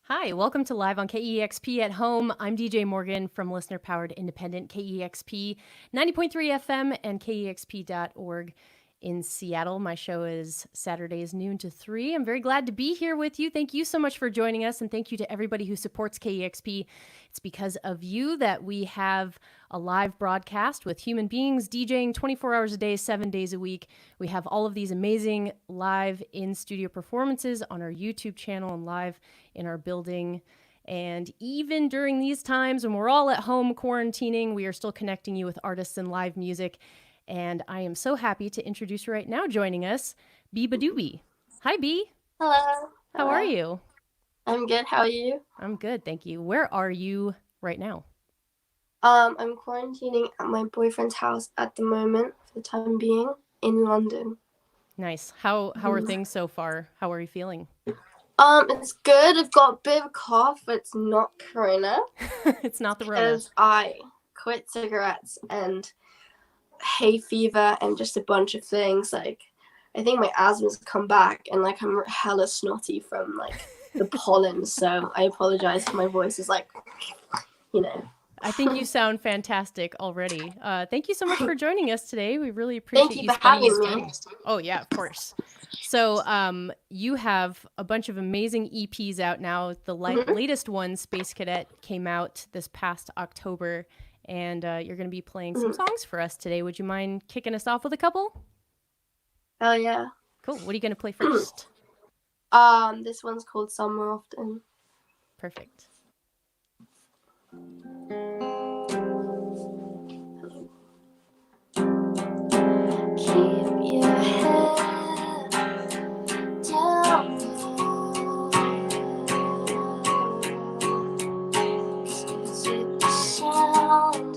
Hi, welcome to Live on KEXP at Home. I'm DJ Morgan from listener powered independent KEXP 90.3 FM and KEXP.org in Seattle. My show is Saturdays noon to 3. I'm very glad to be here with you. Thank you so much for joining us, and thank you to everybody who supports KEXP. It's because of you that we have a live broadcast with human beings DJing 24 hours a day, 7 days a week. We have all of these amazing live in-studio performances on our YouTube channel and live in our building. And even during these times when we're all at home quarantining, we are still connecting you with artists and live music. And I am so happy to introduce right now joining us, beabadoobee. Hi, Bee. Hello. How are Hello. you? I'm good. How are you? I'm good, thank you. Where are you right now? I'm quarantining at my boyfriend's house at the moment for the time being in London. Nice. How are things so far? How are you feeling? It's good. I've got a bit of a cough, but it's not corona. It's not the Rona. Because I quit cigarettes and hay fever and just a bunch of things. Like, I think my asthma's come back and like I'm hella snotty from like the pollen. So I apologize if my voice is like, you know. I think you sound fantastic already. Thank you so much for joining us today. We really appreciate Thank you you for spending having this me. time. Oh yeah, of course. So you have a bunch of amazing EPs out now. The latest one, Space Cadet, came out this past October, and you're going to be playing some songs for us today. Would you mind kicking us off with a couple? Hell yeah. Cool. What are you going to play first? This one's called Summer Often. Perfect. Keep your head down to the sound.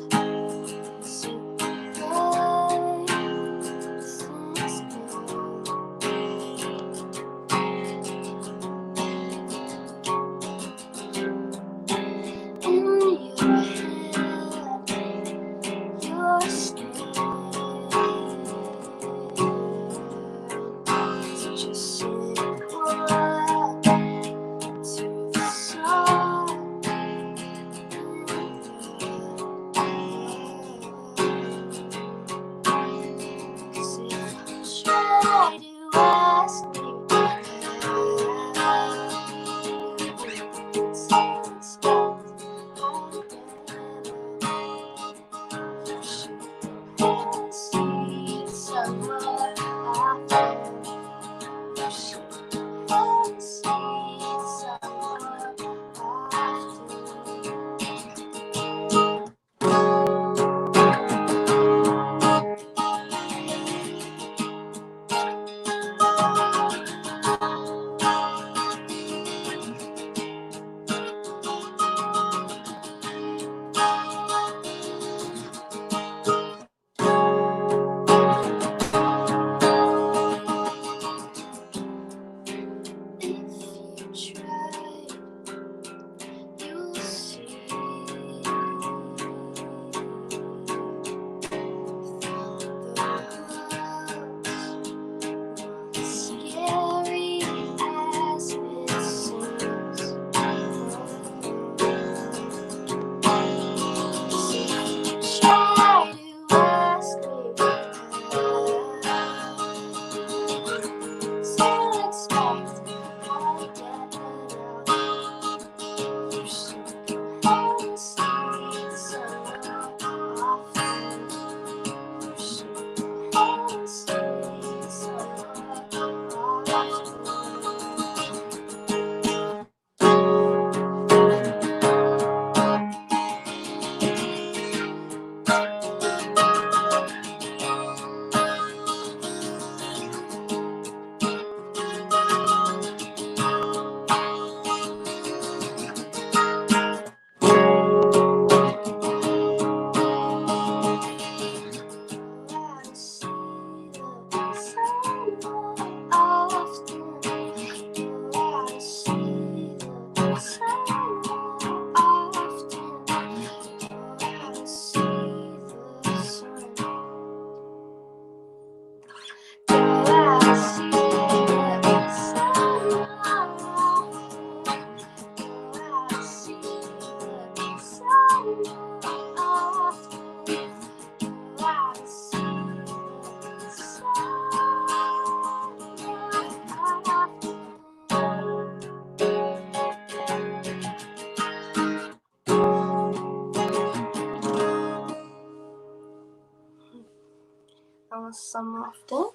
some often.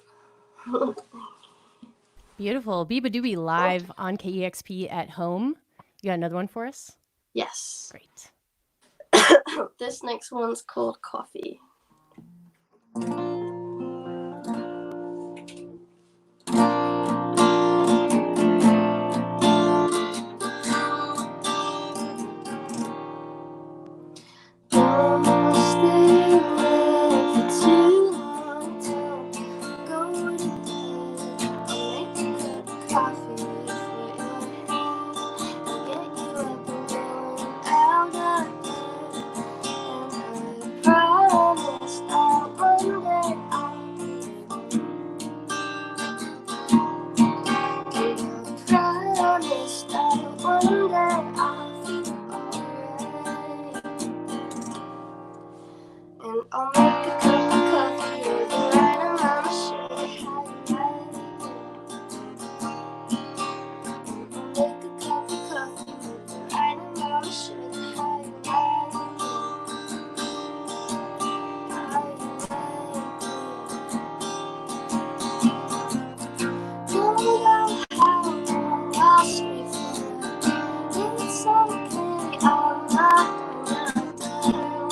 Beautiful. Beabadoobee live on KEXP at home. You got another one for us? Yes. Great. This next one's called Coffee. And I'll make a cup of coffee with the right amount of sugar. Make a cup of coffee with the right amount of sugar. Don't know how long I'll stay forever. It's okay, I'm not gonna come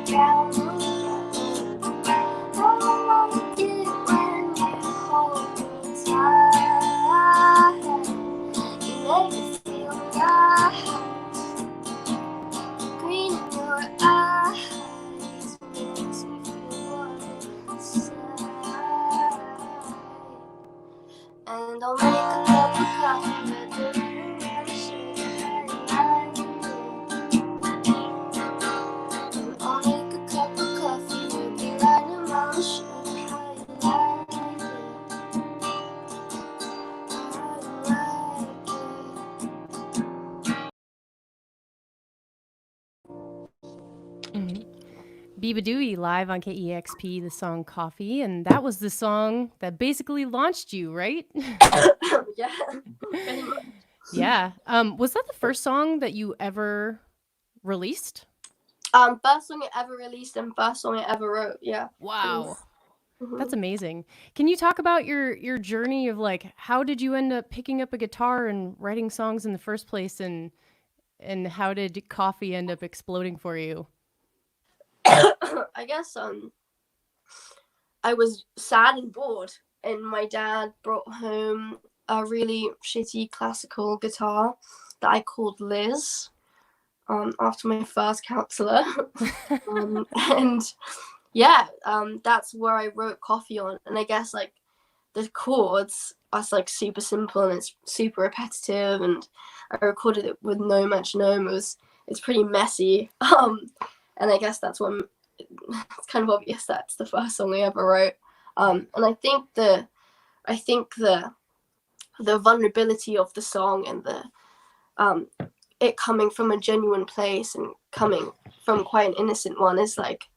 down together. I like it when you hold me tight. You make me feel right. Green in your eyes makes me feel warm inside. And I'll make a cup of coffee with the right sugar. And I'll make a cup of coffee with the right amount of sugar. Beabadoobee live on KEXP, the song Coffee, and that was the song that basically launched you, right? Yeah, pretty much. Yeah. Was that the first song that you ever released? First song I ever released and first song I ever wrote. Yeah. Wow. Mhm. That's amazing. Can you talk about your journey of like how did you end up picking up a guitar and writing songs in the first place, and how did coffee end up exploding for you? I guess I was sad and bored, and my dad brought home a really shitty classical guitar that I called Liz, after my first counselor. And yeah, that's where I wrote Coffee on. And I guess like the chords are like super simple and it's super repetitive, and I recorded it with no metronome. It's pretty messy. And I guess that's when it's kind of obvious that's the first song I ever wrote. And I think the vulnerability of the song and the it coming from a genuine place and coming from quite an innocent one is like,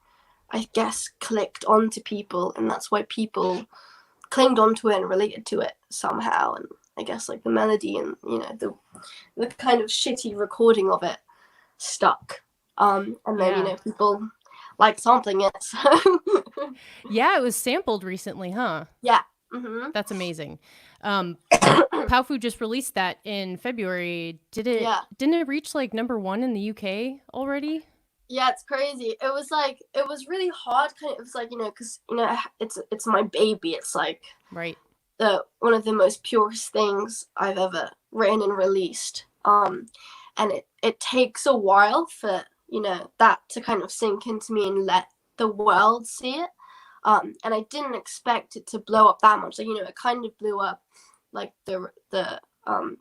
I guess, clicked onto people, and that's why people clinged onto it and related to it somehow. And I guess like the melody and the kind of shitty recording of it stuck. And then people like sampling it. So Yeah, it was sampled recently, huh? yeah. Mm-hmm. That's amazing. Powfu just released that in February. Didn't it reach like #1 in the UK already? Yeah, it's crazy. It was really hard. It was like, because it's my baby. It's like right. One of the most purest things I've ever written and released. And it takes a while for that to kind of sink into me and let the world see it. And I didn't expect it to blow up that much. Like, it kind of blew up, like the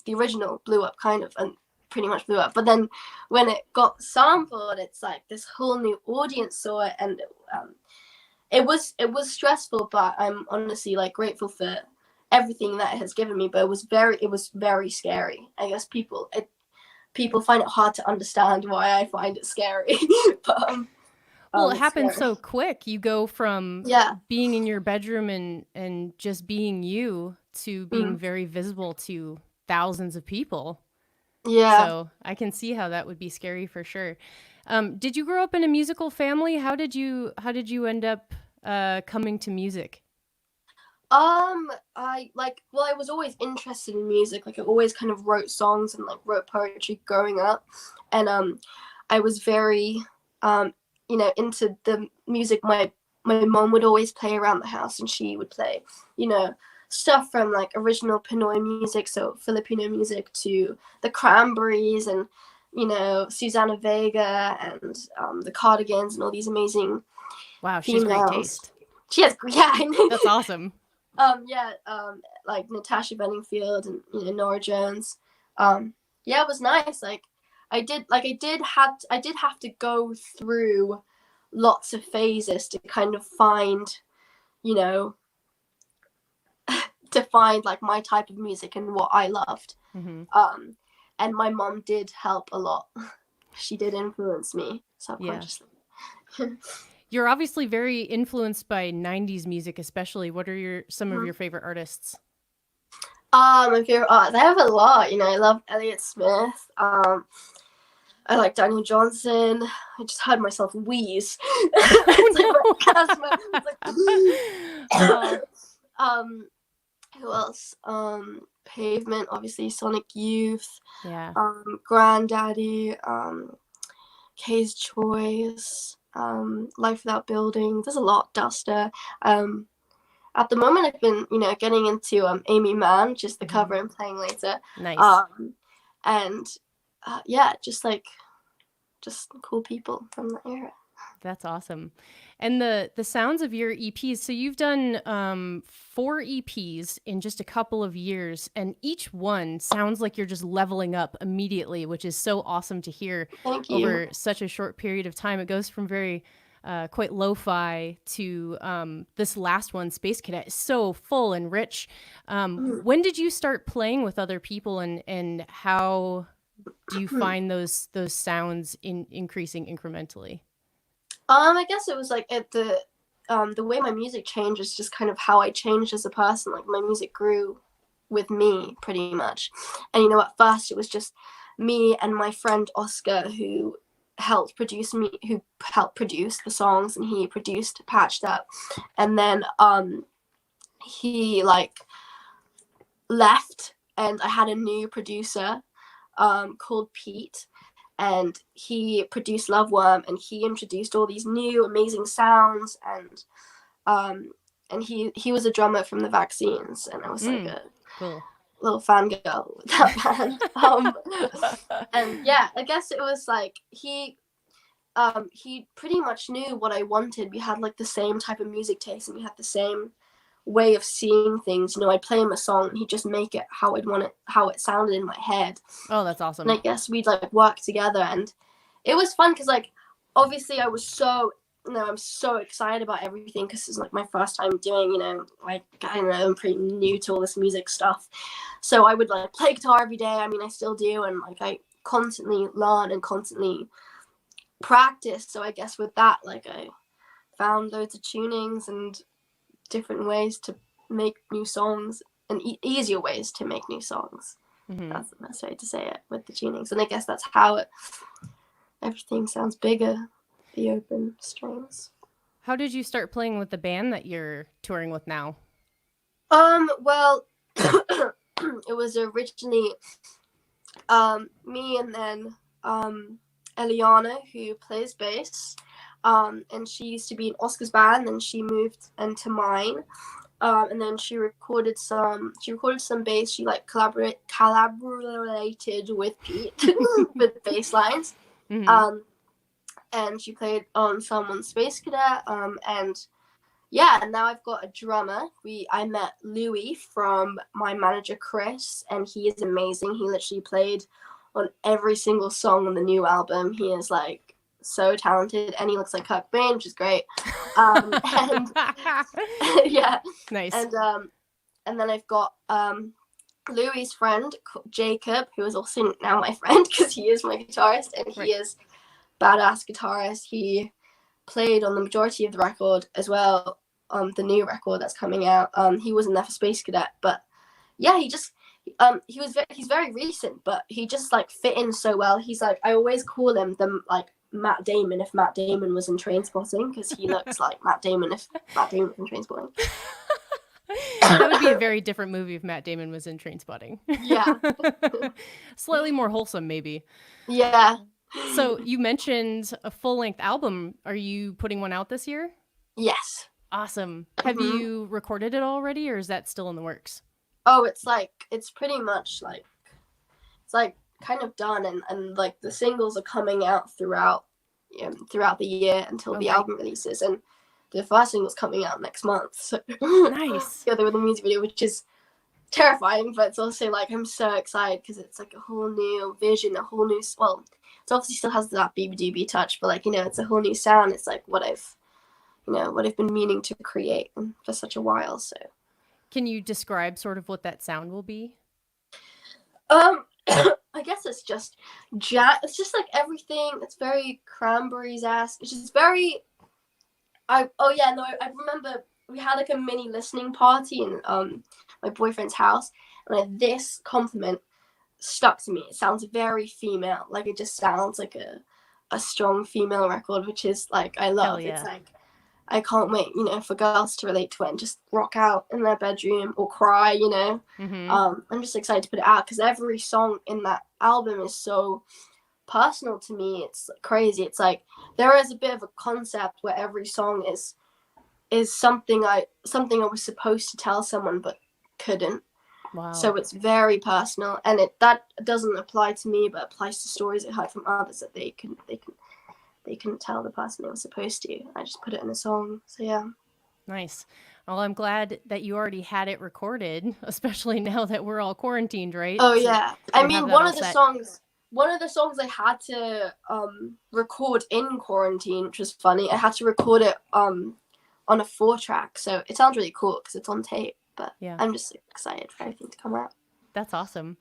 original blew up kind of, and pretty much blew up. But then when it got sampled, it's like this whole new audience saw it, and it was stressful. But I'm honestly like grateful for everything that it has given me. But it was very scary. I guess people find it hard to understand why I find it scary. But well, it happens so quick. You go from being in your bedroom and just being you to being very visible to thousands of people. Yeah. So I can see how that would be scary for sure. Did you grow up in a musical family? How did you end up coming to music? I was always interested in music. Like I always kind of wrote songs and like wrote poetry growing up, and I was very into the music. My mom would always play around the house, and she would play, stuff from like original Pinoy music, so Filipino music, to the Cranberries and Susanna Vega and the Cardigans and all these amazing Wow, she's great females. taste. She has, yeah, I know. That's awesome. Like Natasha Bedingfield and Nora Jones. It was nice. Like I did have to go through lots of phases to kind of find, to find like my type of music and what I loved. Mm-hmm. And my mom did help a lot. She did influence me subconsciously. Yeah. You're obviously very influenced by 90s music, especially. What are some of your favorite artists? My favorite artists, I have a lot. I love Elliott Smith. I like Daniel Johnson. I just heard myself wheeze. Who else? Pavement, obviously, Sonic Youth. Yeah. Granddaddy. Kay's Choice. Life Without Building. There's a lot. Duster. At the moment, I've been, getting into Amy Mann, just the cover and playing later. Nice. Just cool people from the era. That's awesome. And the sounds of your EPs. So you've done 4 EPs in just a couple of years, and each one sounds like you're just leveling up immediately, which is so awesome to hear. Thank you. Over such a short period of time. It goes from very quite lo-fi to this last one, Space Cadet, is so full and rich. When did you start playing with other people, and how do you find those sounds increasing incrementally? I guess it was like at the way my music changed is just kind of how I changed as a person. Like my music grew with me pretty much. And at first it was just me and my friend Oscar who helped produce the songs, and he produced Patched Up. And then he like left, and I had a new producer called Pete, and he produced Love Worm, and he introduced all these new amazing sounds, and he was a drummer from the Vaccines, and I was like a cool little fangirl with that band. And yeah, I guess it was like he pretty much knew what I wanted. We had like the same type of music taste, and we had the same way of seeing things. I'd play him a song and he'd just make it how I'd want it, how it sounded in my head. Oh, that's awesome. And I guess we'd like work together, and it was fun because like obviously I was so I'm so excited about everything because it's like my first time doing, like I don't know, I'm pretty new to all this music stuff. So I would like play guitar every day. I mean, I still do, and like I constantly learn and constantly practice. So I guess with that, like I found loads of tunings and different ways to make new songs, and easier ways to make new songs. That's the best way to say it, with the tunings. And I guess that's how everything sounds bigger, the open strings. How did you start playing with the band that you're touring with now? Well, it was originally me, and then Eliana, who plays bass, and she used to be in Oscar's band, and she moved into mine, and then she recorded some bass. She like collaborated with Pete with bass lines. And she played on someone's Space Cadet, and now I've got a drummer. I met Louis from my manager Chris, and he is amazing. He literally played on every single song on the new album. He is like so talented, and he looks like Kirk Bain, which is great. And yeah, nice. And then I've got Louis' friend Jacob, who is also now my friend because he is my guitarist, and he is badass guitarist. He played on the majority of the record as well, the new record that's coming out. He wasn't there for Space Cadet, but yeah, he's very recent, but he just like fit in so well. He's like, I always call him the like Matt Damon if Matt Damon was in Trainspotting, because he looks like Matt Damon if Matt Damon was in Trainspotting. That would be a very different movie if Matt Damon was in Trainspotting. Yeah. Slightly more wholesome, maybe. Yeah. So you mentioned a full-length album. Are you putting one out this year? Yes. Awesome. Have you recorded it already, or is that still in the works? Oh, it's pretty much like, it's like kind of done, and like the singles are coming out throughout the year until the album releases, and the first single's coming out next month. So nice. Together with the music video, which is terrifying, but it's also like I'm so excited because it's like a whole new vision, a whole new, well, it obviously still has that beabadoobee touch, but like, you know, it's a whole new sound. It's like what I've been meaning to create for such a while. So can you describe sort of what that sound will be? I guess it's just jazz. It's just like everything. It's very Cranberries-esque. It's just very. I remember we had like a mini listening party in my boyfriend's house, and like, this compliment stuck to me. It sounds very female. Like it just sounds like a strong female record, which is like I love. Hell yeah. It's like I can't wait, you know, for girls to relate to it and just rock out in their bedroom or cry, you know. I'm just excited to put it out because every song in that album is so personal to me. It's crazy. It's like there is a bit of a concept where every song is something I was supposed to tell someone but couldn't. Wow. So it's very personal, and that doesn't apply to me, but applies to stories I heard from others that they couldn't tell the person they were supposed to. I just put it in a song. So yeah. Nice. Well, I'm glad that you already had it recorded, especially now that we're all quarantined, right? Oh yeah. I mean, one of the songs I had to record in quarantine, which was funny. I had to record it on a 4-track, so it sounds really cool because it's on tape. But yeah, I'm just excited for everything to come out. That's awesome.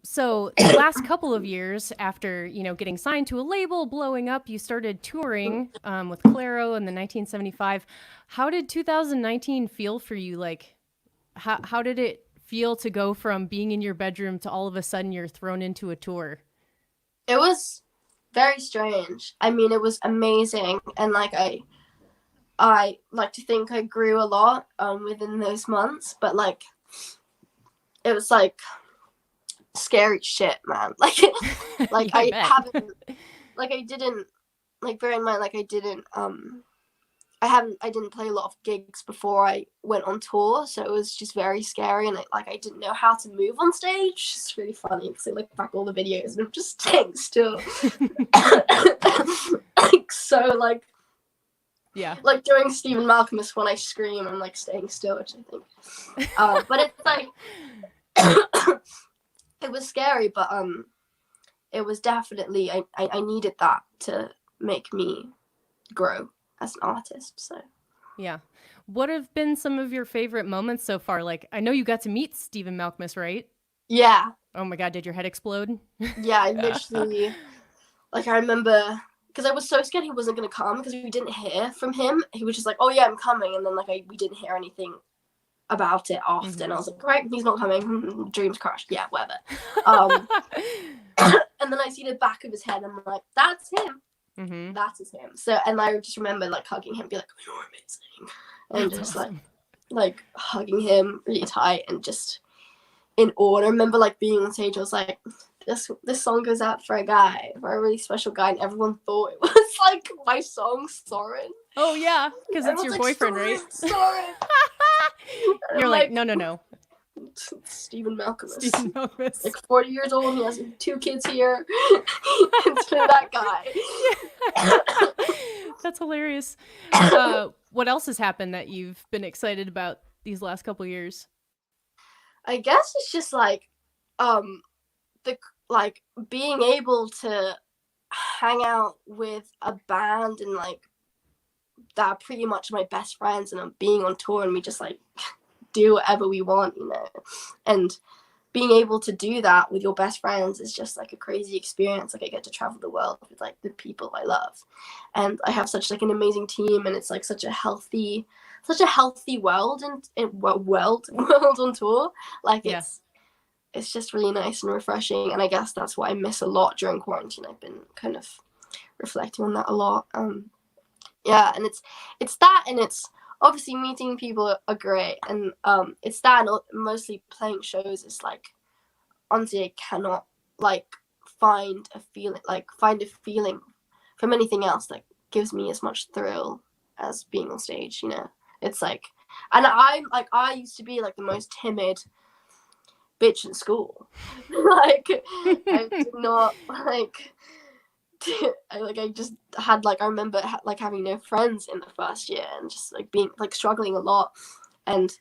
So the last couple of years after, you know, getting signed to a label, blowing up, you started touring with Clairo in the 1975. How did 2019 feel for you? Like, how did it feel to go from being in your bedroom to all of a sudden you're thrown into a tour? It was very strange. I mean, it was amazing. And like, I like to think I grew a lot within those months, but like, it was like scary shit, man. Like I haven't, like I didn't, like bear in mind, like I didn't play a lot of gigs before I went on tour, so it was just very scary, and I didn't know how to move on stage. It's really funny because I look back all the videos and I'm just staying still. Like so, like yeah, like doing Stephen Malcolmus when I scream and like staying still, which I think. But it's like it was scary, but it was definitely I needed that to make me grow as an artist. So yeah. What have been some of your favorite moments so far? Like, I know you got to meet Stephen Malcolmus, right? Yeah. Oh my God, did your head explode? Yeah, I literally, like, I remember, because I was so scared he wasn't going to come because we didn't hear from him. He was just like, oh yeah, I'm coming. And then like we didn't hear anything about it after. And I was like, right, he's not coming. Dreams crushed. Yeah, whatever. And then I see the back of his head and I'm like, that's him. That is him. So, and I just remember like hugging him, be like, oh, you're amazing. And that's just awesome. like hugging him really tight and just in awe. I remember like being on stage, I was like, this song goes out for a guy, for a really special guy, and everyone thought it was like my song Soren. Oh yeah, because it's your like, boyfriend, right? Soren. You're like, no. Stephen Malcolmus. Stephen Malcolmus. Like 40 years old, he has 2 kids here. It's that guy. That's hilarious. What else has happened that you've been excited about these last couple of years? I guess it's just like being able to hang out with a band and like that are pretty much my best friends, and I'm being on tour and we just like do whatever we want, you know, and being able to do that with your best friends is just like a crazy experience. Like I get to travel the world with like the people I love, and I have such like an amazing team, and it's like such a healthy world and world on tour. Like it's just really nice and refreshing, and I guess that's what I miss a lot during quarantine. I've been kind of reflecting on that a lot. Yeah, and it's that, and it's obviously meeting people are great, and it's that, and mostly playing shows is like, honestly, I cannot like find a feeling from anything else that gives me as much thrill as being on stage. It's like, and I used to be like the most timid bitch in school. Like, I did not like. I just had like, I remember like having no friends in the first year, and just like being like struggling a lot, and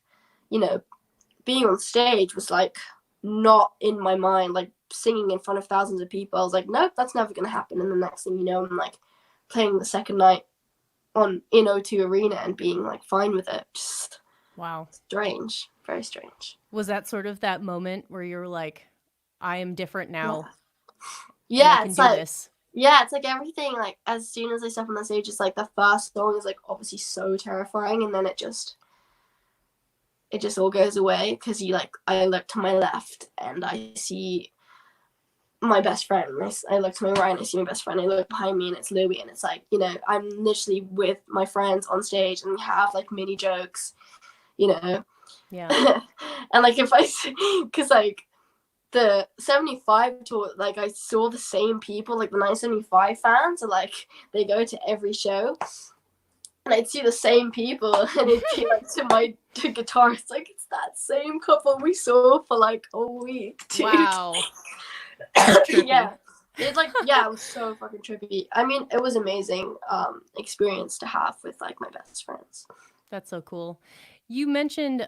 being on stage was like not in my mind. Like singing in front of thousands of people, I was like, nope, that's never gonna happen. And the next thing you know, I'm like playing the second night in O2 Arena and being like fine with it. Just wow, strange, very strange. Was that sort of that moment where you were like, I am different now? Yeah, I can do this. Yeah, it's like everything, like as soon as I step on the stage, it's like the first song is like obviously so terrifying, and then it just all goes away, because I look to my left and I see my best friend. I look to my right and I see my best friend. I look behind me and it's Louis, and it's like, I'm literally with my friends on stage, and we have like mini jokes, Yeah. And like because like the 75 tour, like I saw the same people, like the 1975 fans are like, they go to every show, and I'd see the same people, and it'd be like to my guitarist, like, it's that same couple we saw for like a week, dude. Wow. Yeah. It was so fucking trippy. I mean, it was amazing experience to have with like my best friends. That's so cool. You mentioned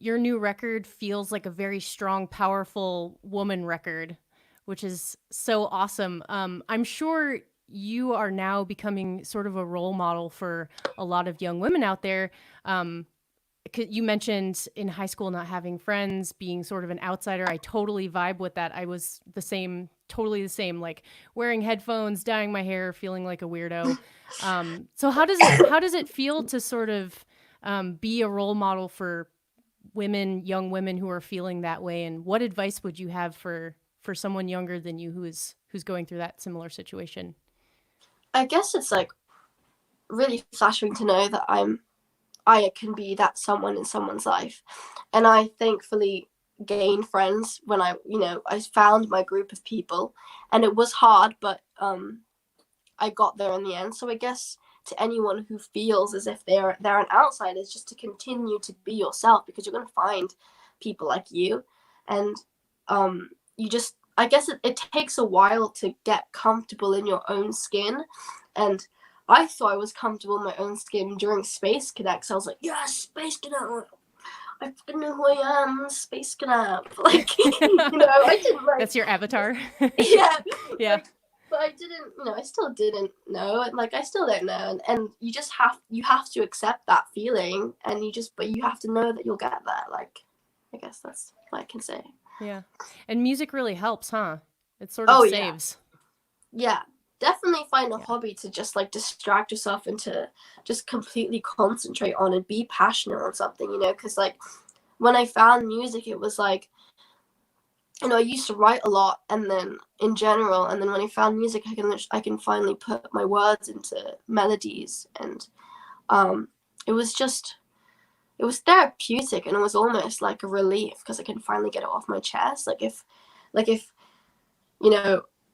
your new record feels like a very strong, powerful woman record, which is so awesome. I'm sure you are now becoming sort of a role model for a lot of young women out there. You mentioned in high school not having friends, being sort of an outsider. I totally vibe with that. I was totally the same, like wearing headphones, dyeing my hair, feeling like a weirdo. So how does it feel to sort of be a role model for young women who are feeling that way? And what advice would you have for someone younger than you who's going through that similar situation? I guess it's like really flattering to know that I can be that someone in someone's life, and I thankfully gained friends when I found my group of people, and it was hard, but I got there in the end. So I guess to anyone who feels as if they're an outsider, is just to continue to be yourself, because you're going to find people like you, and I guess it takes a while to get comfortable in your own skin, and I thought I was comfortable in my own skin during Space Cadet, because I was like, yes, Space Cadet, I fucking know who I am, I'm Space Cadet. Like, I didn't like... That's your avatar? Yeah. Yeah. Like, but I didn't, I still didn't know, and like I still don't know, and you just have to accept that feeling, and but you have to know that you'll get there. Like, I guess that's what I can say. Yeah. And music really helps, huh? It sort of saves. Yeah. Definitely find a hobby to just like distract yourself and to just completely concentrate on and be passionate on something, because like when I found music, it was like, I used to write a lot, and then in general, and then when I found music, I can finally put my words into melodies, and it was therapeutic, and it was almost like a relief, because I can finally get it off my chest. Like if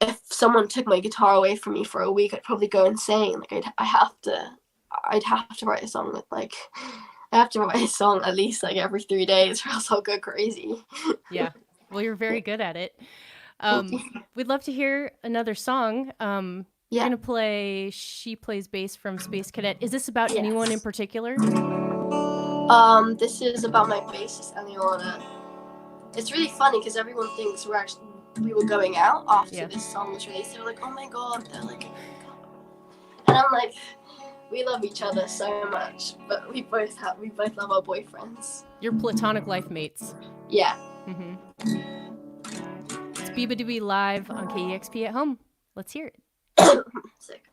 if someone took my guitar away from me for a week, I'd probably go insane. Like I'd have to write a song with like, I have to write a song at least like every 3 days, or else I'll go crazy. Yeah. Well, you're very good at it. We'd love to hear another song. You're going to play She Plays Bass from Space Cadet. Is this about anyone in particular? This is about my bassist, Eliana. It's really funny because everyone thinks we were going out after this song was released. They were like, oh my god. They're like, oh my god. And I'm like, we love each other so much, but we both love our boyfriends. You're platonic life mates. Yeah. Mm-hmm. It's beabadoobee live on KEXP at home. Let's hear it. Sick.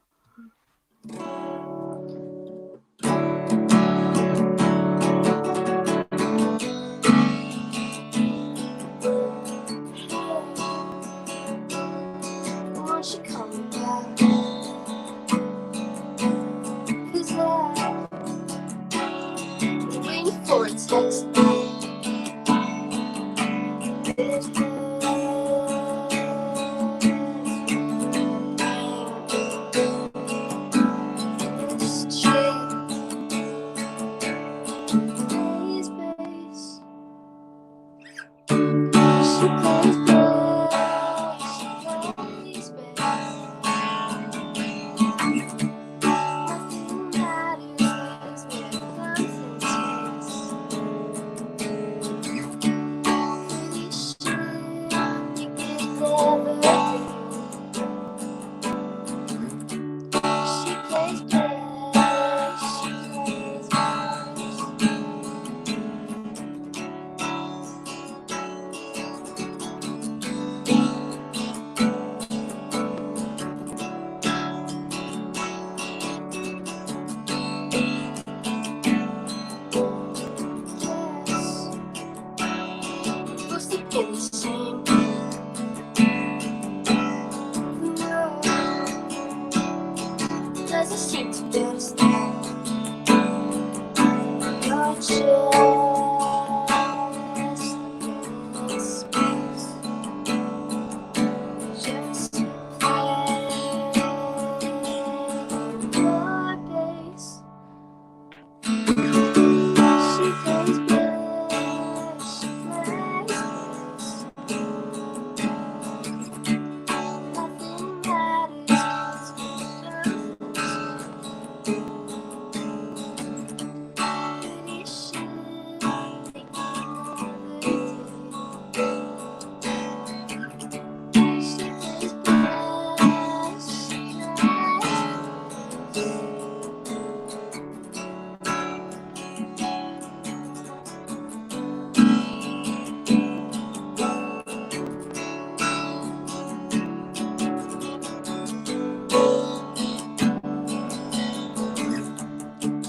Won't you come back? doesn't seem to understand your chest. Just your base. She plays bass, she plays bass. Nothing matters, pretty shit, she plays bass, she plays.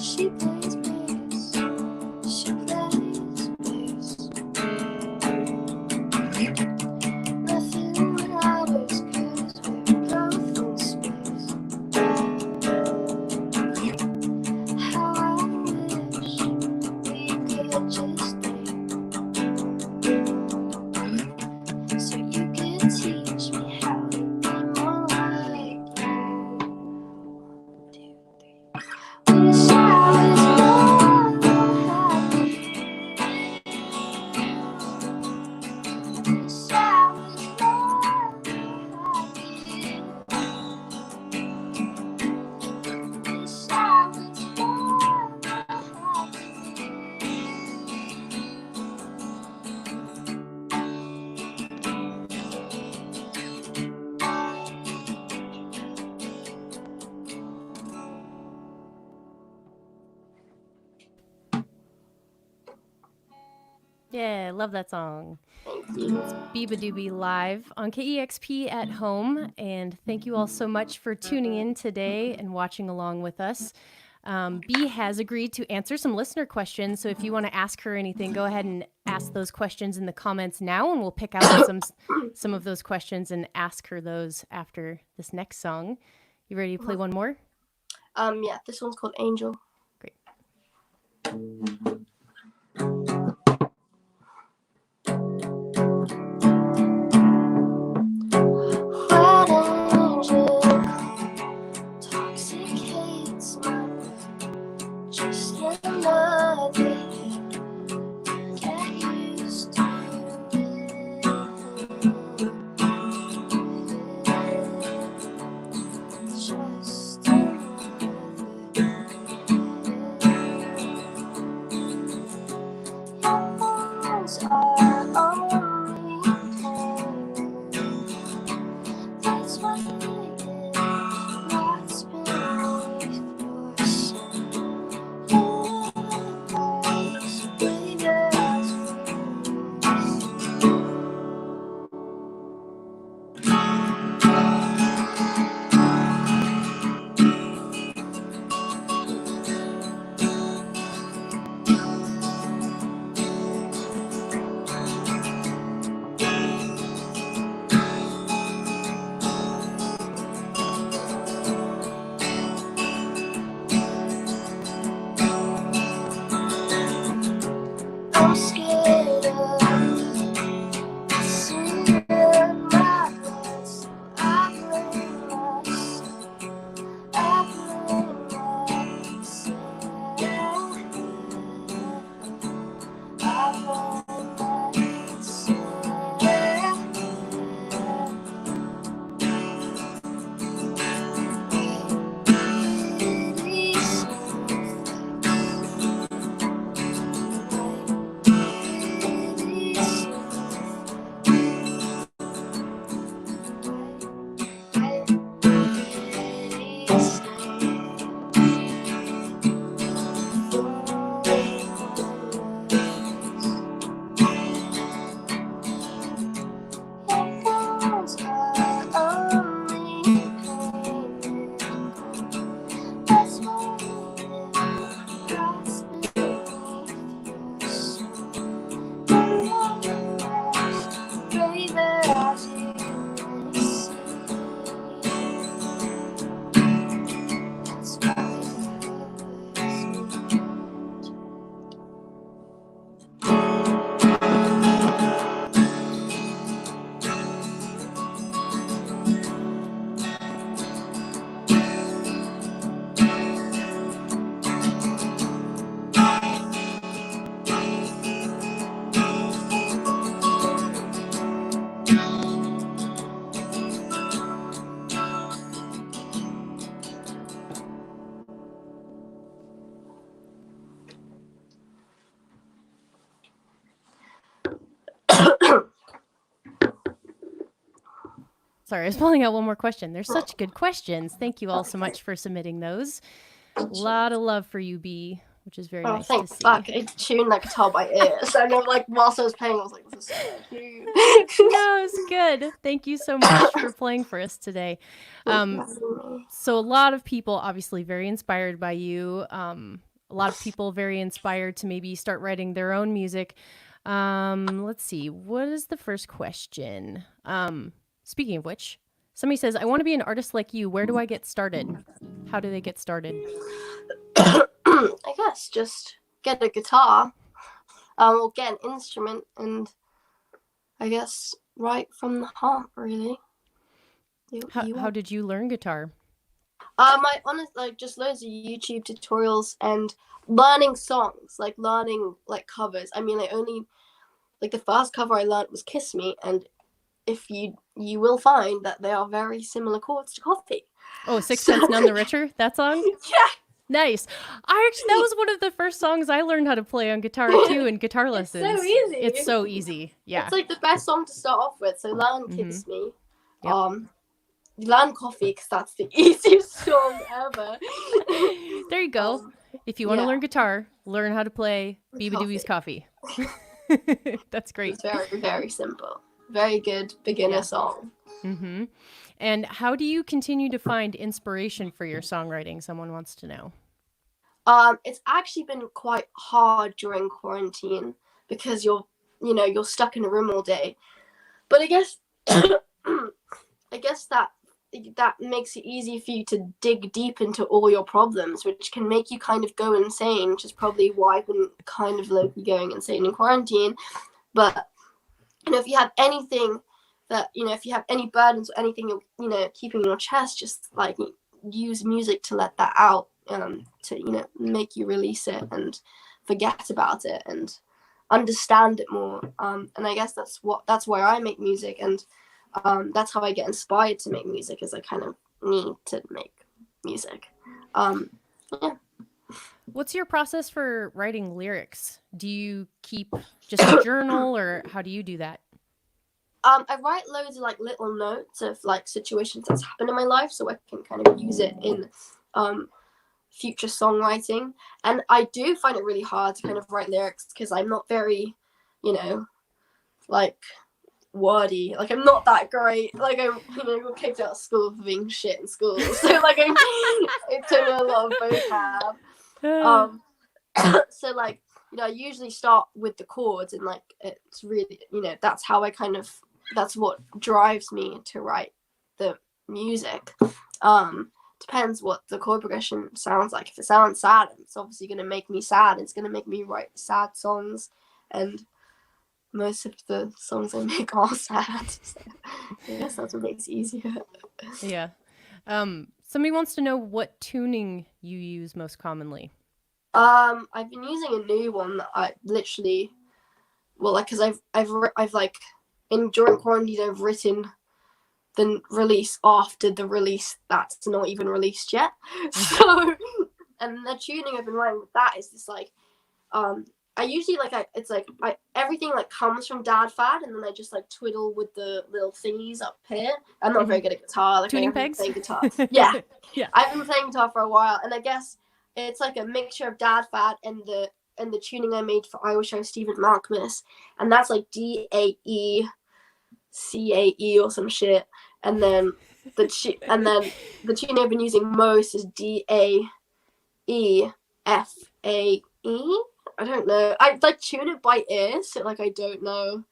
She plays bass, she plays bass. Nothing matters 'cause we're both in space. How I wish we could just think, so you could teach me how to be more like you. 1, 2, 3. Wish I was more happy. Wish I was more happy. Wish I was more happy. Yeah, love that song. Thank you. Beabadoobee live on KEXP at home. And thank you all so much for tuning in today and watching along with us. Bee has agreed to answer some listener questions. So if you want to ask her anything, go ahead and ask those questions in the comments now, and we'll pick out some of those questions and ask her those after this next song. You ready to play one more? Yeah, this one's called Angel. Great. White angel intoxicates me, just another get used to it. Just another. Your bones are only pain. That's what it is, what's beneath your skin. Universe, breathe as I'm scared of missing my words. I blame myself. I blame myself. I blame Sorry, I was pulling out one more question. They're such good questions. Thank you all so much for submitting those. A lot of love for you, B, which is very nice to see. Fuck. I tuned that guitar by ear. So I know, like, whilst I was playing, I was like, this is so cute. No, it's good. Thank you so much for playing for us today. So a lot of people obviously very inspired by you. A lot of people very inspired to maybe start writing their own music. Let's see. What is the first question? Speaking of which, somebody says, I want to be an artist like you. Where do I get started? How do they get started? I guess just get a guitar, or get an instrument, and I guess write from the heart, really. How did you learn guitar? I honestly, like, just loads of YouTube tutorials and learning songs, like learning like covers. I mean, I only, like, the first cover I learned was "Kiss Me," and if you will find that they are very similar chords to "Coffee." Oh, Sixpence None the Richer, that song? Yeah. Nice. That was one of the first songs I learned how to play on guitar too in guitar lessons. It's so easy. It's so easy. Yeah. It's like the best song to start off with. So learn "Kiss Me." Yep. Learn "Coffee" because that's the easiest song ever. There you go. If you want to learn guitar, learn how to play beabadoobee's Coffee. That's great. It's very, very simple. Very good beginner song. Mm-hmm. And how do you continue to find inspiration for your songwriting? Someone wants to know. It's actually been quite hard during quarantine because you're stuck in a room all day. But I guess that makes it easy for you to dig deep into all your problems, which can make you kind of go insane, which is probably why I've been kind of low-key going insane in quarantine. But if you have anything that, if you have any burdens or anything you're, keeping in your chest, just like use music to let that out, to, make you release it and forget about it and understand it more. And I guess that's where I make music, and that's how I get inspired to make music, is I kind of need to make music. Yeah. What's your process for writing lyrics? Do you keep just a journal, or how do you do that? I write loads of like little notes of like situations that's happened in my life, so I can kind of use it in future songwriting. And I do find it really hard to kind of write lyrics because I'm not very, like wordy. Like, I'm not that great. Like, I got kicked out of school for being shit in school, so like it took me a lot of vocab. So like, I usually start with the chords, and like it's really, that's how that's what drives me to write the music. Depends what the chord progression sounds like. If it sounds sad, it's obviously going to make me sad. It's going to make me write sad songs, and most of the songs I make are sad. So I guess that's what makes it easier. Yeah. Somebody wants to know what tuning you use most commonly. I've been using a new one that I literally, because I've like, during quarantine I've written the release after the release that's not even released yet. So, and the tuning I've been writing with that is just like, I usually everything like comes from Dad Fad, and then I just like twiddle with the little thingies up here. I'm not very good at guitar. Like, tuning pegs. Playing guitar. Yeah. Yeah. I've been playing guitar for a while, and I guess it's like a mixture of Dad Fad and the tuning I made for I Wish I Was Stephen Malkmus, and that's like DAE, CAE or some shit, and then the tuning I've been using most is DAE, FAE. I don't know. I like tune it by ear, so like I don't know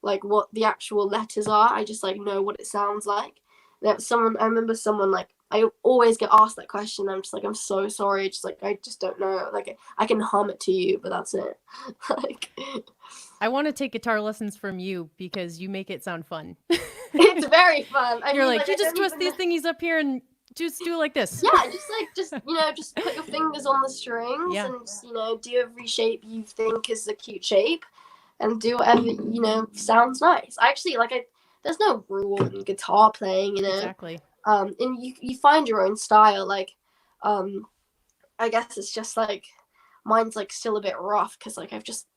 like what the actual letters are. I just like know what it sounds like. I remember someone like, I always get asked that question. I'm just like, I'm so sorry. Just like, I just don't know. Like, I can hum it to you, but that's it. Like, I want to take guitar lessons from you because you make it sound fun. It's very fun. You're like, you just twist these thingies up here and just do it like this. Yeah, just put your fingers on the strings and just, do every shape you think is a cute shape, and do whatever, sounds nice. Actually, there's no rule in guitar playing, Exactly. And you find your own style. Like, I guess it's just like mine's like still a bit rough because like I just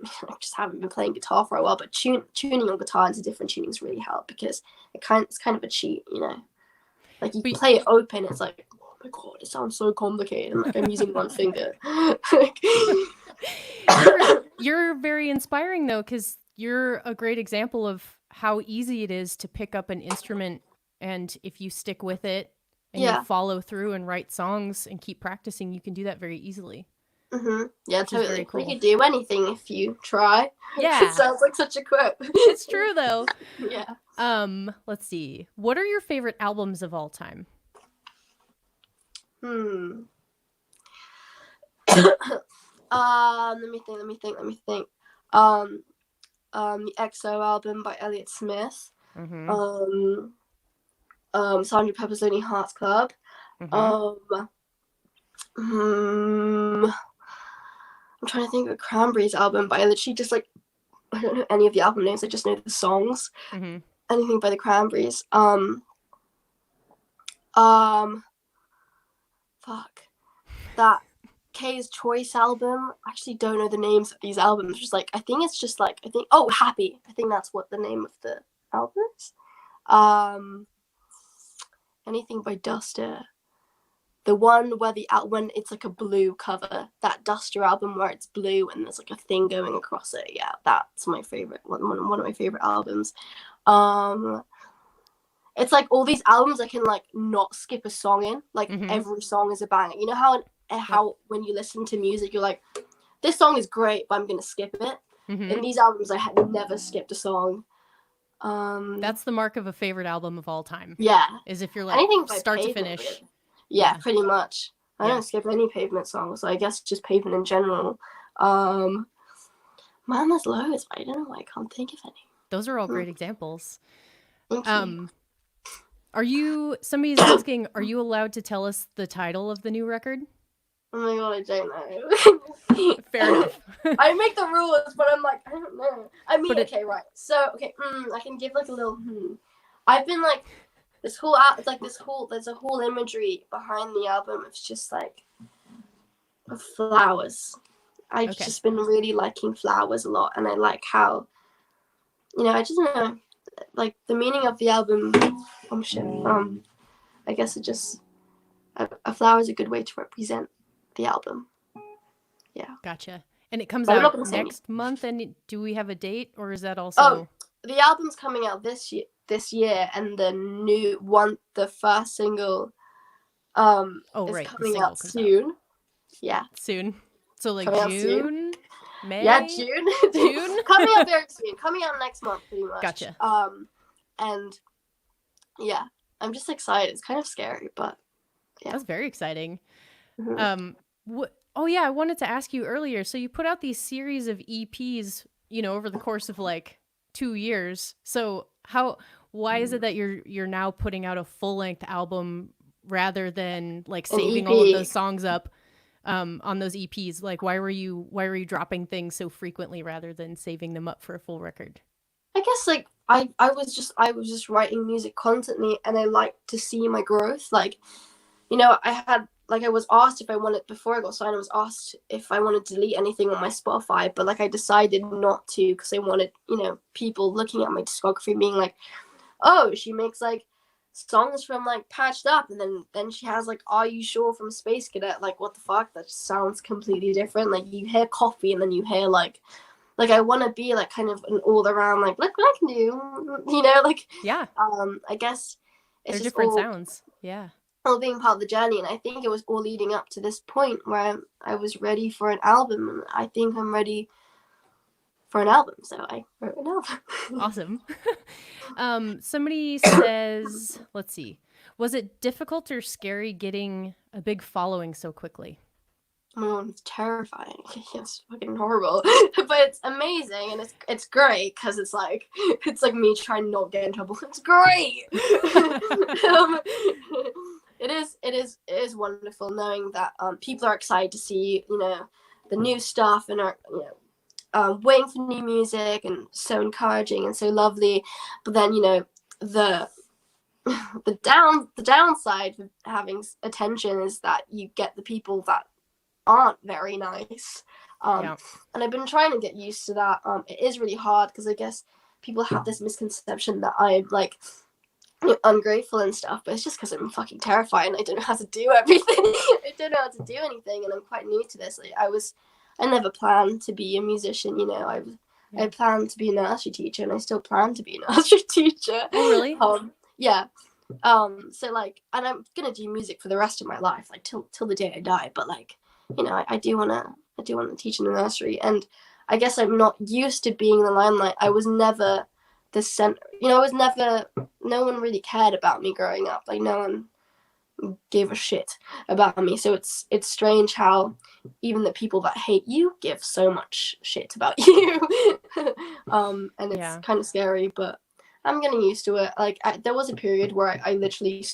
haven't been playing guitar for a while. But tuning on guitar into different tunings really help because it's kind of a cheat, you know. Like you play it open, it's like, oh my god, it sounds so complicated. And like I'm using one finger. You're very inspiring though, because you're a great example of how easy it is to pick up an instrument, and if you stick with it and you follow through and write songs and keep practicing, you can do that very easily. Yeah, totally. Cool. You can do anything if you try. Yeah. It sounds like such a quote. It's true though. Yeah. Let's see. What are your favorite albums of all time? Let me think. The EXO album by Elliott Smith. Sgt. Pepper's Lonely Hearts Club. I'm trying to think of a Cranberries album, but I literally just like, I don't know any of the album names. I just know the songs. Anything by the Cranberries. That K's Choice album. I actually don't know the names of these albums. Happy. I think that's what the name of the album is. Anything by Duster. The one where when it's like a blue cover, that Duster album where it's blue and there's like a thing going across it. Yeah, that's my favorite one of my favorite albums. It's like all these albums I can like not skip a song in. Like every song is a banger. You know how when you listen to music you're like, this song is great, but I'm gonna skip it. In these albums I had never skipped a song. That's the mark of a favorite album of all time. Yeah. Is if you're like start to finish. Really. Yeah, pretty much. I don't skip any Pavement songs, so I guess just Pavement in general. Man, there's loads, but I don't know why I can't think of any. Those are all great examples. Thank you. Somebody's asking, are you allowed to tell us the title of the new record? Oh my god, I don't know. Fair enough. I make the rules, but I'm like, I don't know. I mean, right. So, I can give like a little I've been like, there's a whole imagery behind the album. It's just like flowers. I've just been really liking flowers a lot, and I like how, I just know, like the meaning of the album. I guess it just a flower is a good way to represent the album. Yeah. Gotcha. And it comes out next month. And do we have a date, or is that also? Oh, the album's coming out this year, and the first single is coming out soon. Yeah, soon. So like June, soon. May. Yeah, June. Coming out very soon. Coming out next month, pretty much. Gotcha. And yeah, I'm just excited. It's kind of scary, but yeah, that's very exciting. Oh yeah, I wanted to ask you earlier. So you put out these series of EPs, over the course of like 2 years. So why is it that you're now putting out a full-length album rather than like saving all of those songs up on those EPs? Like why were you dropping things so frequently rather than saving them up for a full record? I guess like I was just writing music constantly, and I like to see my growth. Like, I was asked if I wanted, before I got signed, I was asked if I wanted to delete anything on my Spotify, but like I decided not to because I wanted, people looking at my discography being like, oh, she makes like songs from like Patched Up, and then she has like Are You Sure from Space Cadet. Like, what the fuck? That just sounds completely different. Like you hear Coffee, and then you hear like I want to be like kind of an all around like, look what I can do, like yeah. I guess it's they're different sounds. Yeah. All being part of the journey, and I think it was all leading up to this point where I was ready for an album, and I think I'm ready for an album, so I wrote an album. Awesome. Somebody says, let's see, was it difficult or scary getting a big following so quickly? Oh my god, it's terrifying. It's fucking horrible, but it's amazing, and it's great because it's like me trying not to get in trouble. It's great. It is wonderful knowing that people are excited to see the new stuff and are waiting for new music, and so encouraging and so lovely. But then the downside of having attention is that you get the people that aren't very nice. Yeah. And I've been trying to get used to that. It is really hard because I guess people have this misconception that I'm like ungrateful and stuff, but it's just because I'm fucking terrified and I don't know how to do everything. I don't know how to do anything, and I'm quite new to this. Like, I never planned to be a musician, you know. I planned to be a nursery teacher, and I still plan to be a nursery teacher. Oh, really? Yeah. So like, and I'm gonna do music for the rest of my life, like till the day I die. But like, you know, I do wanna teach in the nursery, and I guess I'm not used to being in the limelight. I was never the center. You know, no one really cared about me growing up. Like, no one gave a shit about me. So it's strange how even the people that hate you give so much shit about you. And it's kind of scary, but I'm getting used to it. Like, there was a period where I literally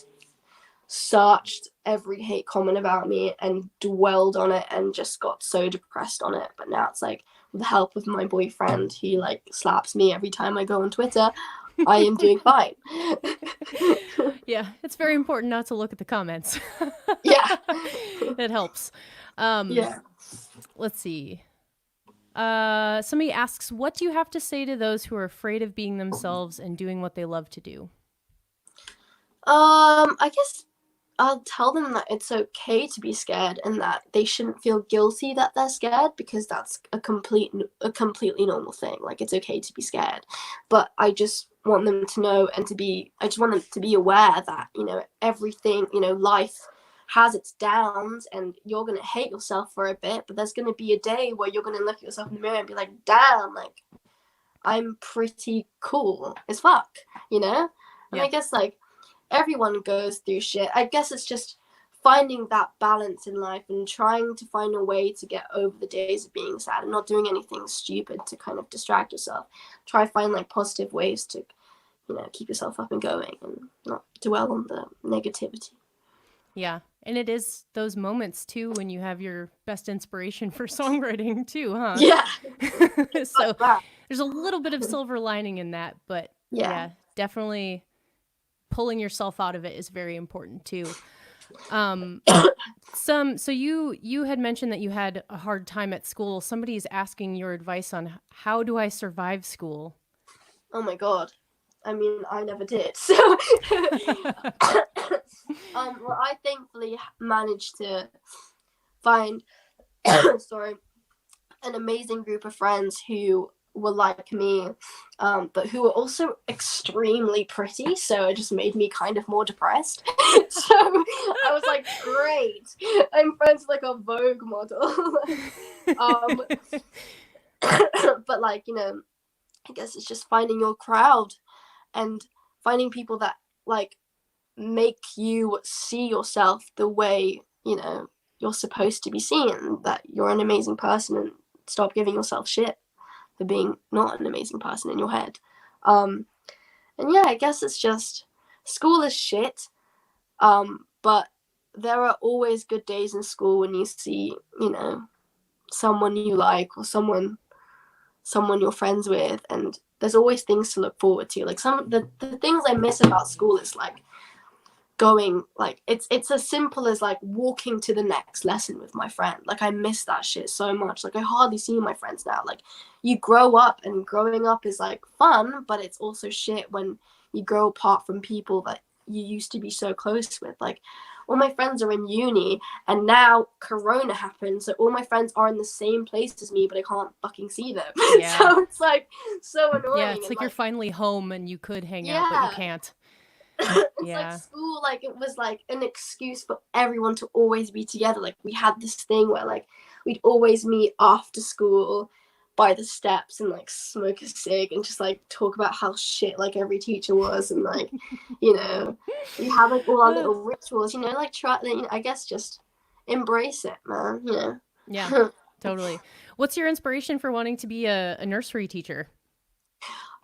searched every hate comment about me and dwelled on it and just got so depressed on it. But now it's like, with the help of my boyfriend, he like slaps me every time I go on Twitter, I am doing fine. Yeah, it's very important not to look at the comments. Yeah. It helps. Yeah. Let's see. Somebody asks, what do you have to say to those who are afraid of being themselves and doing what they love to do? I guess I'll tell them that it's okay to be scared and that they shouldn't feel guilty that they're scared, because that's a completely normal thing. Like, it's okay to be scared, but I just want them to know and I just want them to be aware that, you know, everything, you know, life has its downs and you're going to hate yourself for a bit, but there's going to be a day where you're going to look at yourself in the mirror and be like, damn, like, I'm pretty cool as fuck, you know? And I guess like, everyone goes through shit. I guess it's just finding that balance in life and trying to find a way to get over the days of being sad and not doing anything stupid to kind of distract yourself. Try to find like positive ways to, you know, keep yourself up and going and not dwell on the negativity. Yeah. And it is those moments too when you have your best inspiration for songwriting too, huh? Yeah. So there's a little bit of silver lining in that, but yeah, definitely pulling yourself out of it is very important too. So you had mentioned that you had a hard time at school. Somebody's asking your advice on how do I survive school? Oh my God. I mean, I never did. So, well, I thankfully managed to find, sorry, an amazing group of friends who were like me, but who were also extremely pretty, so it just made me kind of more depressed. So I was like, great, I'm friends with like a Vogue model. But like, you know, I guess it's just finding your crowd and finding people that like make you see yourself the way, you know, you're supposed to be seen, that you're an amazing person, and stop giving yourself shit for being not an amazing person in your head. And yeah, I guess it's just, school is shit, but there are always good days in school when you see, you know, someone you like or someone you're friends with, and there's always things to look forward to. Like, the things I miss about school is like going, like, it's as simple as like walking to the next lesson with my friend. Like, I miss that shit so much. Like, I hardly see my friends now. Like, you grow up, and growing up is like fun, but it's also shit when you grow apart from people that you used to be so close with. Like, all my friends are in uni, and now Corona happened, so all my friends are in the same place as me, but I can't fucking see them. Yeah. So it's like so annoying. Yeah, it's like you're finally home and you could hang out, but you can't. It's like school, like, it was like an excuse for everyone to always be together. Like, we had this thing where like we'd always meet after school by the steps and like smoke a cig and just like talk about how shit like every teacher was, and like, you know, we have like all our little rituals, you know, like try, you know, I guess just embrace it, man, you know. Yeah, totally. What's your inspiration for wanting to be a nursery teacher?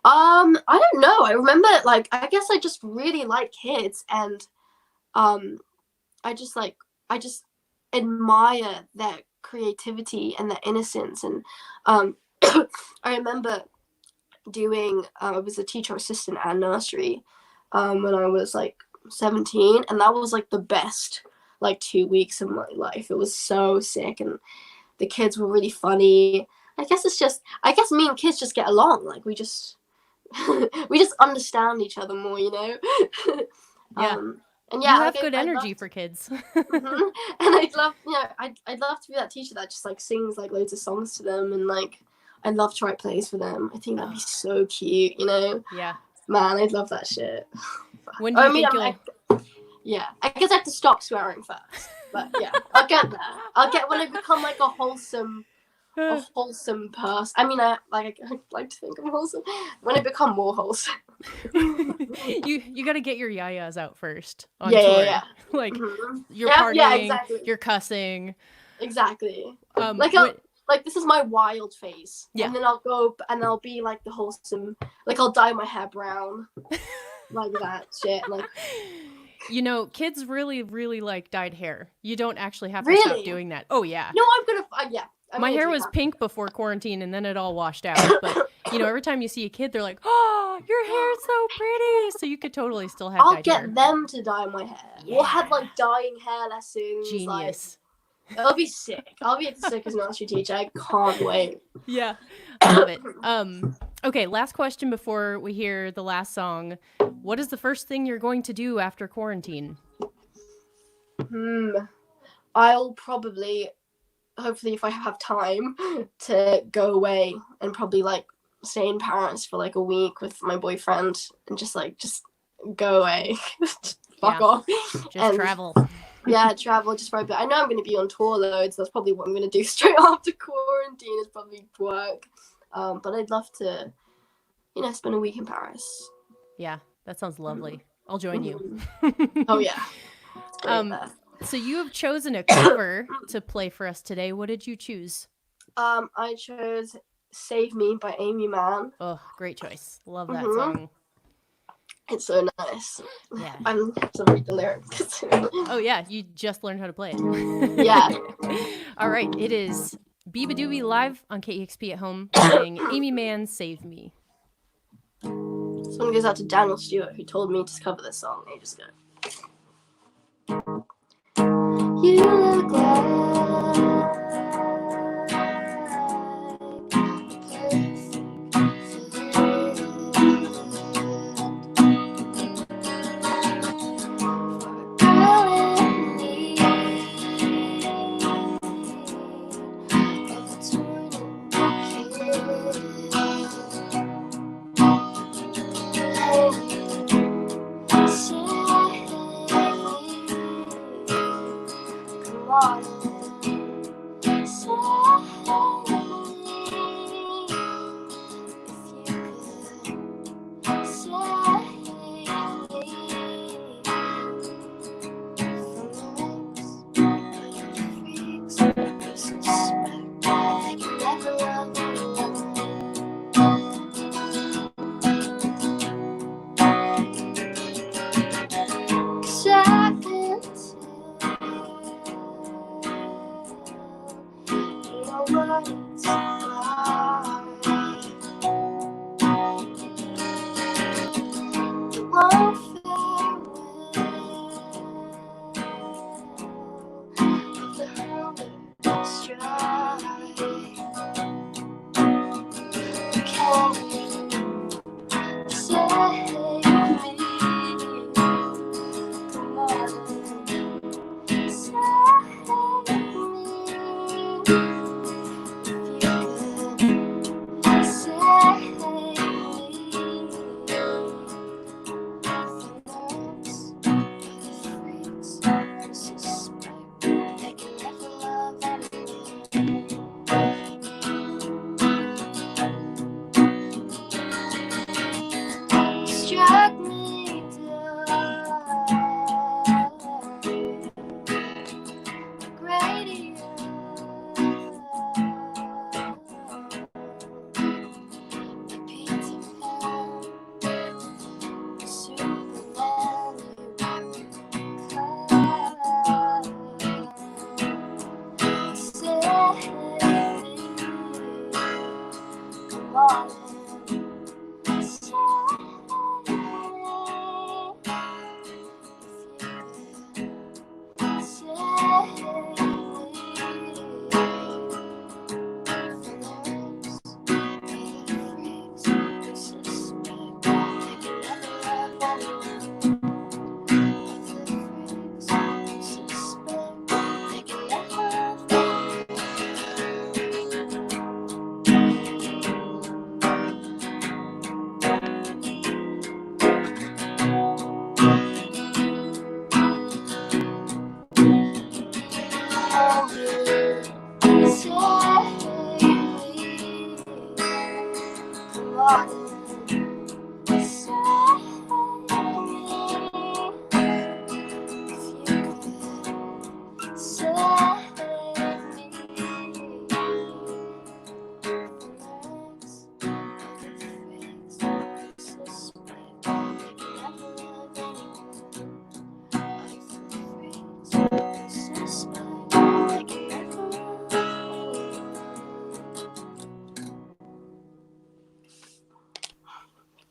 I don't know. I remember, like, I guess I just really like kids, and I just admire their creativity and their innocence. And I remember doing, I was a teacher assistant at a nursery when I was like 17, and that was like the best like 2 weeks of my life. It was so sick, and the kids were really funny. I guess me and kids just get along. Like we just we just understand each other more, you know. Yeah. And yeah, you have like, good I'd energy love for kids. and I'd love, I'd love to be that teacher that just like sings like loads of songs to them, and like I'd love to write plays for them. I think that'd be so cute, you know. Yeah. Man, I'd love that shit. When do you think you'll? Yeah, I guess I have to stop swearing first, but yeah, I'll get there. I'll get when I become like a wholesome person. I mean, I like to think I'm wholesome. When I become more wholesome. you got to get your yayas out first on Yeah, tour. yeah. Like you're Yeah, partying, exactly. you're cussing. Exactly. Like this is my wild phase. Yeah. And then I'll go and I'll be like the wholesome, like I'll dye my hair brown, like that shit. Like, you know, kids really, really like dyed hair. You don't actually have to Really? stop doing that. Oh yeah. no, I'm gonna. Yeah. My hair was pink before quarantine, and then it all washed out. But you know, every time you see a kid, they're like, "Oh, your hair's so pretty." So you could totally still have. I'll dyed get hair. them to dye my hair. Yeah. We'll have like dyeing hair lessons. Genius. Like, it'll be sick. I'll be the sickest nursery teacher. I can't wait. Yeah, I love it. Okay, last question before we hear the last song. What is the first thing you're going to do after quarantine? I'll probably, hopefully, if I have time, to go away and probably like stay in Paris for like a week with my boyfriend and just go away. Fuck off. Just travel. Yeah, travel just for a bit. I know I'm going to be on tour loads. That's probably what I'm going to do straight after quarantine is probably work. But I'd love to, spend a week in Paris. Yeah, that sounds lovely. I'll join you. Oh, yeah. It's great there. So you have chosen a cover to play for us today. What did you choose? I chose Save Me by Amy Mann. Oh, great choice. Love that song. It's so nice. Yeah. I'm to read the lyrics. Oh, yeah. You just learned how to play it. Yeah. All right. It is Beabadoobee live on KEXP at home playing Amy Mann, Save Me. This one goes out to Daniel Stewart, who told me to cover this song ages ago. You look like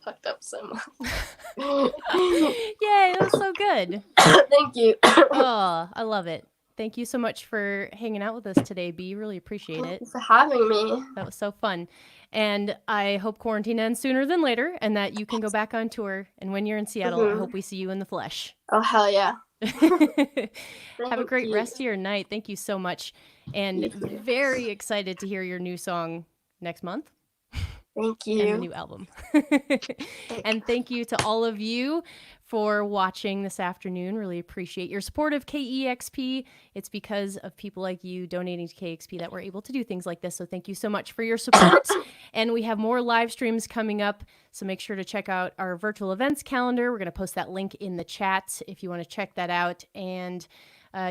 Fucked up so much. Yay, that was so good. Thank you. Oh, I love it. Thank you so much for hanging out with us today, B. Really appreciate Thank it. you for having me. That was so fun. And I hope quarantine ends sooner than later and that you can go back on tour. And when you're in Seattle, I hope we see you in the flesh. Oh, hell yeah. Have a great rest of your night. Thank you so much. And very excited to hear your new song next month. Thank you. And the new album. And thank you to all of you for watching this afternoon. Really appreciate your support of KEXP. It's because of people like you donating to KEXP that we're able to do things like this. So thank you so much for your support. And we have more live streams coming up. So make sure to check out our virtual events calendar. We're going to post that link in the chat if you want to check that out. And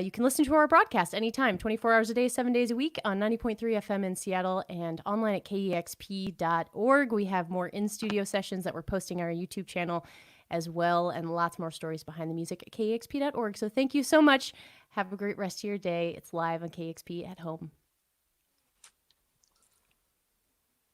you can listen to our broadcast anytime, 24 hours a day, 7 days a week on 90.3 FM in Seattle and online at kexp.org. We have more in-studio sessions that we're posting on our YouTube channel as well, and lots more stories behind the music at kexp.org. So thank you so much. Have a great rest of your day. It's live on KEXP at home.